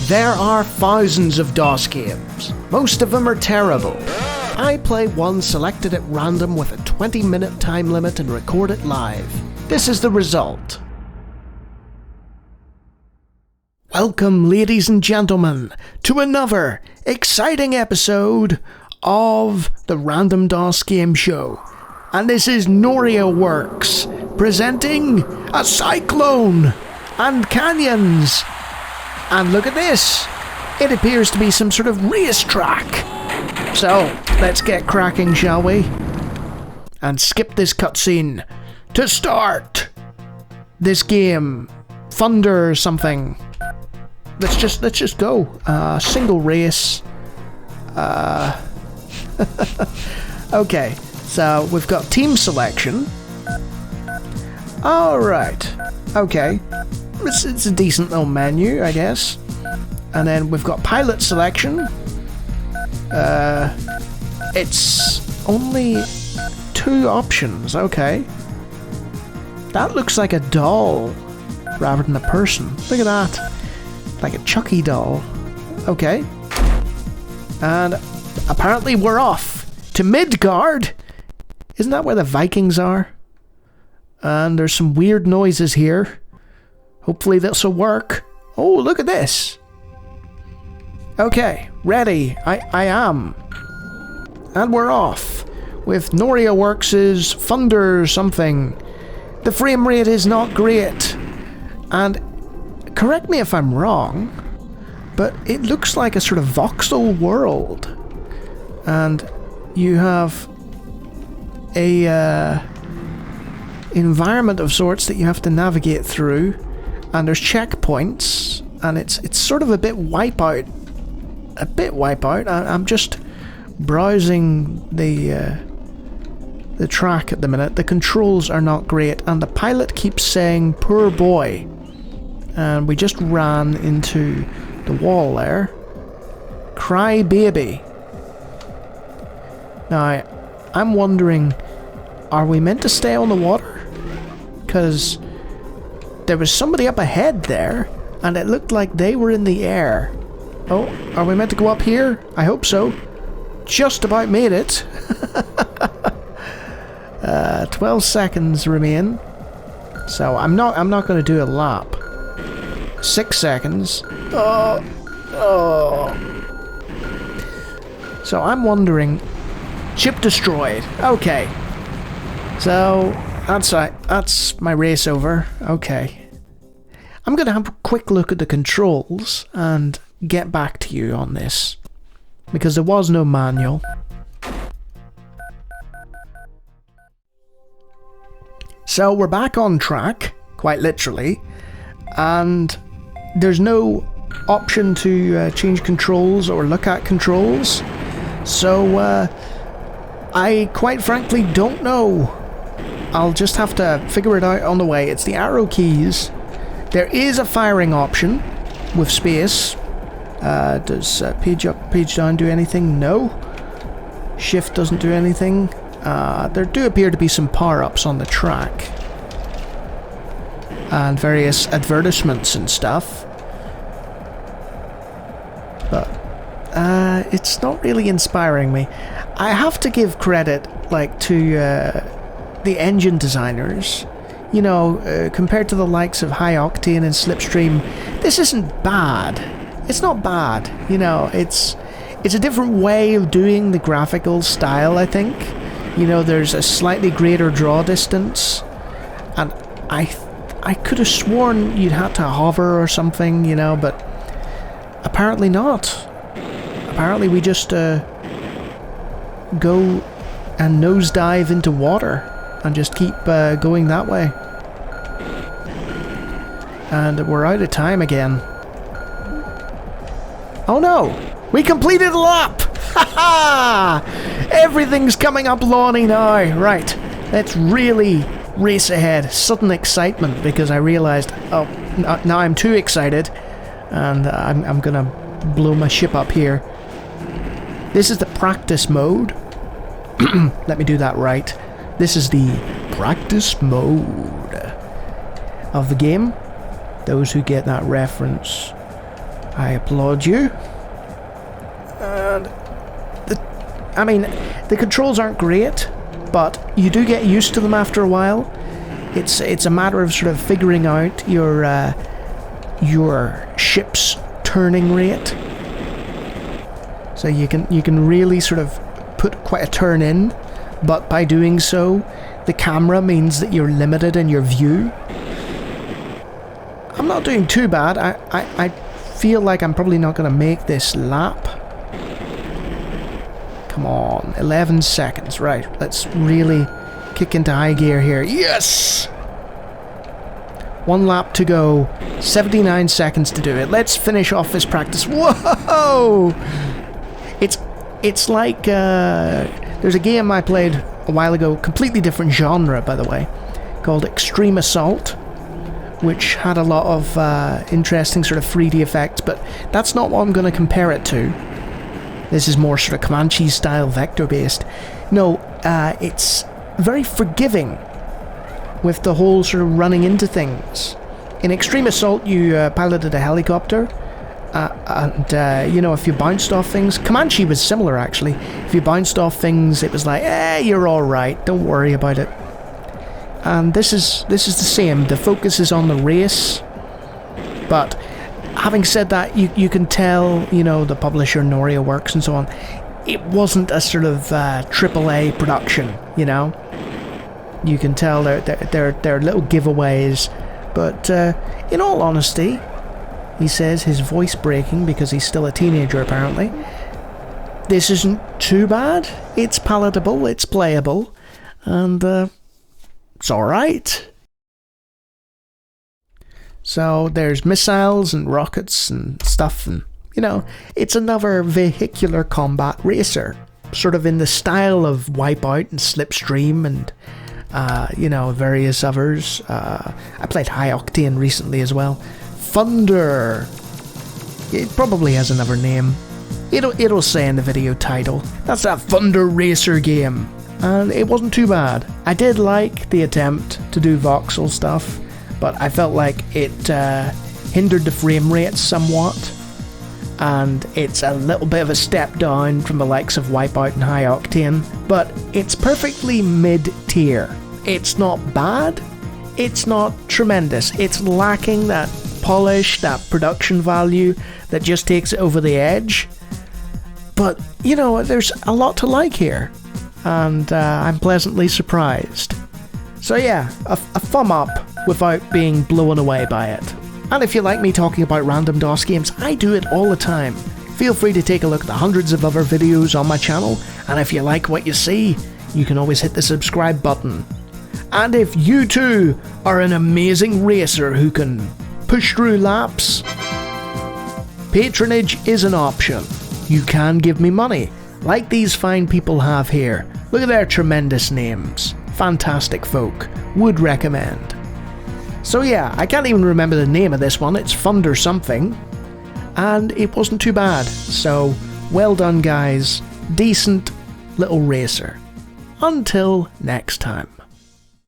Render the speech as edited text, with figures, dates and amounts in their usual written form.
There are thousands of DOS games. Most of them are terrible. I play one selected at random with a 20-minute time limit and record it live. This is the result. Welcome, ladies and gentlemen, to another exciting episode of the Random DOS Game Show. And this is Noria Works presenting a cyclone and canyons. And look at this. It appears to be some sort of racetrack. So, let's get cracking, shall we? And skip this cutscene to start this game. Thunder something. Let's just go. Single race. Okay, so we've got team selection. Alright. Okay. It's a decent little menu, I guess. And then we've got pilot selection. It's only 2 options, okay. That looks like a doll rather than a person. Look at that. Like a Chucky doll. Okay. And apparently we're off to Midgard. Isn't that where the Vikings are? And there's some weird noises here. Hopefully this'll work. Oh, look at this. Okay, ready. I am. And we're off with Noria Works' Thunder something. The frame rate is not great. And correct me if I'm wrong, but it looks like a sort of voxel world. And you have a environment of sorts that you have to navigate through. And there's checkpoints, and it's sort of a bit Wipeout. A bit Wipeout. I'm just browsing the track at the minute. The controls are not great, and the pilot keeps saying, "Poor boy." And we just ran into the wall there. Cry baby. Now, I'm wondering, are we meant to stay on the water? Because there was somebody up ahead there, and it looked like they were in the air. Oh, are we meant to go up here? I hope so. Just about made it. 12 seconds remain. So I'm not going to do a lap. 6 seconds. Oh. So I'm wondering. Ship destroyed. Okay. So that's my race over. Okay. I'm going to have a quick look at the controls and get back to you on this, because there was no manual. So we're back on track, quite literally, and there's no option to change controls or look at controls. So I quite frankly don't know. I'll just have to figure it out on the way. It's the arrow keys. There is a firing option with space. Does page up, page down do anything? No. Shift doesn't do anything. There do appear to be some power-ups on the track. And various advertisements and stuff. But it's not really inspiring me. I have to give credit, like, to the engine designers. You know, compared to the likes of Hi-Octane and Slipstream, this isn't bad. It's not bad. You know, it's a different way of doing the graphical style, I think. You know, there's a slightly greater draw distance, and I could have sworn you'd have to hover or something, you know, but apparently not. Apparently we just go and nosedive into water and just keep going that way. And we're out of time again. Oh no! We completed a lap! Ha-ha! Everything's coming up Lawnie now. Right, let's really race ahead. Sudden excitement because I realised, oh, now I'm too excited. And I'm gonna blow my ship up here. This is the practice mode. Let me do that right. This is the practice mode of the game. Those who get that reference I applaud you. And the controls aren't great, but you do get used to them after a while. It's a matter of sort of figuring out your ship's turning rate. So you can really sort of put quite a turn in, but by doing so, the camera means that you're limited in your view. I'm not doing too bad. I feel like I'm probably not going to make this lap. Come on, 11 seconds. Right, let's really kick into high gear here. Yes! 1 lap to go, 79 seconds to do it. Let's finish off this practice. Whoa! It's like, there's a game I played a while ago, completely different genre, by the way, called Extreme Assault, which had a lot of interesting sort of 3D effects, but that's not what I'm going to compare it to. This is more sort of Comanche-style vector-based. No, it's very forgiving with the whole sort of running into things. In Extreme Assault, you piloted a helicopter, and, you know, if you bounced off things... Comanche was similar, actually. If you bounced off things, it was like, you're alright, don't worry about it. And this is the same. The focus is on the race, but having said that, you can tell, you know, the publisher Noria Works and so on, it wasn't a sort of AAA production, you know? You can tell they're little giveaways, but in all honesty, he says, his voice breaking because he's still a teenager apparently, this isn't too bad. It's palatable, it's playable, and it's alright. So there's missiles and rockets and stuff, and, you know, it's another vehicular combat racer, sort of in the style of Wipeout and Slipstream and you know, various others. I played Hi-Octane recently as well. Thunder. It probably has another name. It'll say in the video title. That's that Thunder Racer game. And it wasn't too bad. I did like the attempt to do voxel stuff, but I felt like it hindered the frame rate somewhat. And it's a little bit of a step down from the likes of Wipeout and Hi-Octane, but it's perfectly mid-tier. It's not bad, it's not tremendous, it's lacking that polish, that production value that just takes it over the edge. But, you know, there's a lot to like here, and I'm pleasantly surprised. So yeah, a thumb up without being blown away by it. And if you like me talking about random DOS games, I do it all the time. Feel free to take a look at the hundreds of other videos on my channel, and if you like what you see, you can always hit the subscribe button. And if you too are an amazing racer who can push through laps, patronage is an option. You can give me money, like these fine people have here. Look at their tremendous names. Fantastic folk. Would recommend. So yeah, I can't even remember the name of this one, it's Thunder something, and it wasn't too bad, so well done guys, decent little racer. Until next time.